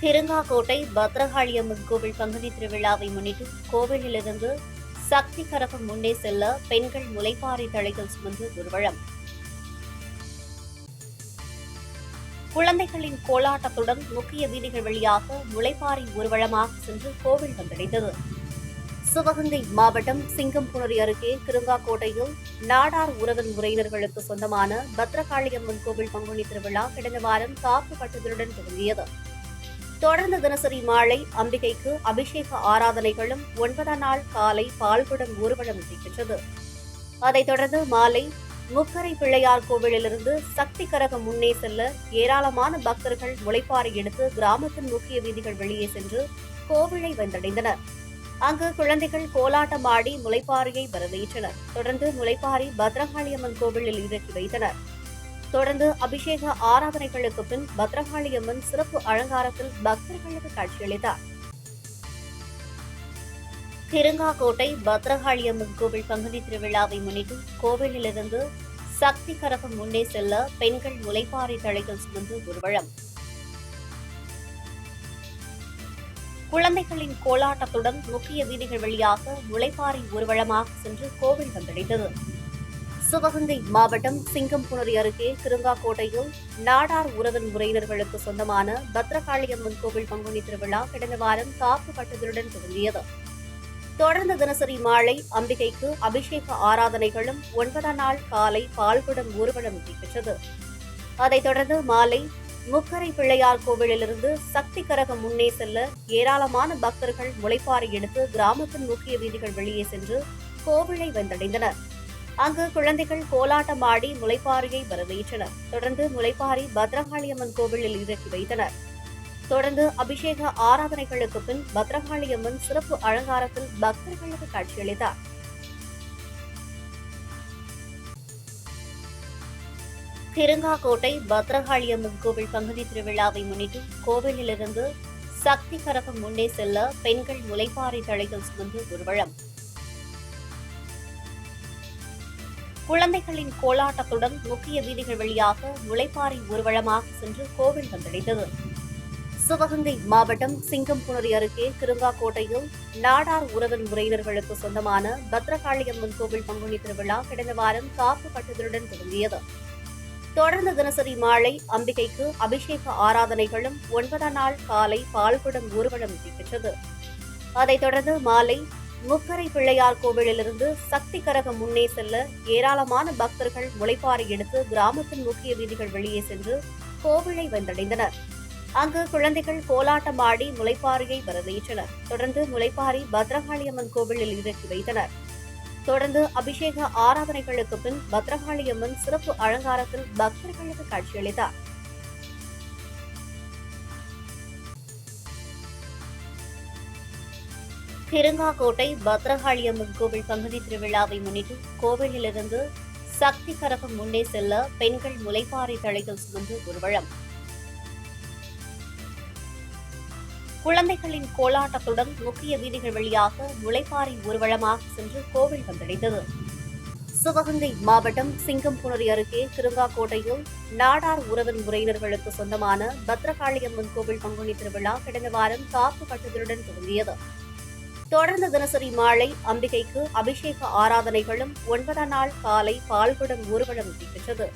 கிருங்காக்கோட்டை பத்ரகாளியம்மன் கோவில் பங்குனி திருவிழாவை முன்னிட்டு கோவிலிலிருந்து சக்தி கரகம் முன்னே செல்ல பெண்கள் முளைப்பாரி தழைகள் சுமந்து ஊர்வலம். குழந்தைகளின் கோலாட்டத்துடன் முக்கிய வீதிகள் வழியாக முளைப்பாரி ஊர்வலமாக சென்று கோவில் வந்தடைந்தது. சிவகங்கை மாவட்டம் சிங்கம்புணரி அருகே கிருங்காக்கோட்டையில் நாடார் உறவின் முறையினர்களுக்கு சொந்தமான பத்ரகாளியம்மன் கோவில் பங்குனி திருவிழா கடந்த வாரம் காப்பு கட்டுதலுடன் தொடங்கியது. தொடர்ந்து தினசரி மாலை அம்பிகைக்கு அபிஷேக ஆராதனைகளும் 9ஆம் நாள் காலை பால்குடம் ஊர்வலம் நடைபெற்றது. அதைத் தொடர்ந்து மாலை முக்கரை பிள்ளையார் கோவிலிலிருந்து சக்தி கரகம் முன்னே செல்ல ஏராளமான பக்தர்கள் முளைப்பாரி எடுத்து கிராமத்தின் முக்கிய வீதிகள் வெளியே சென்று கோவிலை வந்தடைந்தனர். அங்கு குழந்தைகள் கோலாட்டம் ஆடி முளைப்பாரியை வரவேற்றனர். தொடர்ந்து முளைப்பாரி பத்ரகாளியம்மன் கோவிலில் இறக்கி வைத்தனர். தொடர்ந்து அபிஷேக ஆராதனைகளுக்கு பின் பத்ரகாளியம்மன் சிறப்பு அலங்காரத்தில் பக்தர்களுக்கு காட்சியளித்தார். கிருங்காக்கோட்டை பத்ரகாளியம்மன் கோவில் பங்குனி திருவிழாவை முன்னிட்டு கோவிலிலிருந்து சக்தி கரகம் முன்னே செல்ல பெண்கள் முளைப்பாரி தழைகள் சுமந்து ஊர்வலம். குழந்தைகளின் கோலாட்டத்துடன் முக்கிய வீதிகள் வழியாக முளைப்பாரி ஊர்வலமாக சென்று கோவில் வந்தடைந்தது. சிவகங்கை மாவட்டம் சிங்கம்புணரி அருகே கிருங்காக்கோட்டையில் நாடார் உறவின் முறையினர்களுக்கு சொந்தமான பத்ரகாளியம்மன் கோவில் பங்குனி திருவிழா கடந்த வாரம் காப்பு கட்டுதலுடன் தொடங்கியது. தொடர்ந்து தினசரி மாலை அம்பிகைக்கு அபிஷேக ஆராதனைகளும் 9ஆம் நாள் காலை பால்குடம் ஊர்வலம் நடைபெற்றது. அதைத் தொடர்ந்து மாலை முக்கரை பிள்ளையார் கோவிலிலிருந்து சக்தி கரகம் முன்னே செல்ல ஏராளமான பக்தர்கள் முளைப்பாரி எடுத்து கிராமத்தின் முக்கிய வீதிகள் வெளியே சென்று கோவிலை வந்தடைந்தனர். அங்கு குழந்தைகள் கோலாட்டம் ஆடி முளைப்பாரியை வரவேற்றனர். தொடர்ந்து முளைப்பாரி பத்ரகாளியம்மன் கோவிலில் இறக்கி வைத்தனர். தொடர்ந்து அபிஷேக ஆராதனைகளுக்கு பின் பத்ரகாளியம்மன் சிறப்பு அலங்காரத்தில் பக்தர்களுக்கு காட்சியளித்தார். கிருங்காக்கோட்டை பத்ரகாளியம்மன் கோவில் பங்குனி திருவிழாவை முன்னிட்டு கோவிலிலிருந்து சக்தி கரகம் முன்னே செல்ல பெண்கள் முளைப்பாரி தழைகள் சுமந்து ஊர்வலம். குழந்தைகளின் கோலாட்டத்துடன் முக்கிய வீதிகள் வழியாக முளைப்பாரி ஊர்வலமாக சென்று கோவில் வந்தடைந்தது. சிவகங்கை மாவட்டம் சிங்கம்புணரி அருகே கிருங்காக்கோட்டையில் நாடார் உறவின் முறையினர்களுக்கு சொந்தமான பத்ரகாளியம்மன் கோவில் பங்குனி திருவிழா கடந்த வாரம் காப்பு கட்டுதலுடன் தொடங்கியது. தொடர்ந்து தினசரி மாலை அம்பிகைக்கு அபிஷேக ஆராதனைகளும் 9ஆம் நாள் காலை பால்குடம் ஊர்வலம் நடைபெற்றது. அதைத் தொடர்ந்து மாலை முக்கரை பிள்ளையார் கோவிலிலிருந்து சக்தி கரகம் முன்னே செல்ல ஏராளமான பக்தர்கள் முளைப்பாரி எடுத்து கிராமத்தின் முக்கிய வீதிகள் வெளியே சென்று கோவிலை வந்தடைந்தனர். அங்கு குழந்தைகள் கோலாட்டம் ஆடி முளைப்பாரியை வரவேற்றனர். தொடர்ந்து முளைப்பாரி பத்ரகாளியம்மன் கோவிலில் இறக்கி வைத்தனர். தொடர்ந்து அபிஷேக ஆராதனைகளுக்கு பின் பத்ரகாளியம்மன் சிறப்பு அலங்காரத்தில் பக்தர்களுக்கு காட்சியளித்தார். கிருங்காக்கோட்டை பத்ரகாளியம்மன் கோவில் பங்குனி திருவிழாவை முன்னிட்டு கோவிலிலிருந்து சக்தி கரகம் முன்னே செல்ல பெண்கள் முளைப்பாரி தழைகள் சுமந்து ஊர்வலம். குழந்தைகளின் கோலாட்டத்துடன் முக்கிய வீதிகள் வழியாக முளைப்பாரி ஊர்வலமாக சென்று கோவில் வந்தடைந்தது. சிவகங்கை மாவட்டம் சிங்கம்புணரி அருகே கிருங்காக்கோட்டையில் நாடார் உறவின் முறையினர்களுக்கு சொந்தமான பத்ரகாளியம்மன் கோவில் பங்குனி திருவிழா கடந்த வாரம் காப்பு கட்டுதலுடன் தொடங்கியது. தொடர்ந்து தினசரி மாலை அம்பிகைக்கு அபிஷேக ஆராதனைகளும் 9ஆம் நாள் காலை பால்குடம் ஊர்வலம் நடைபெற்றது.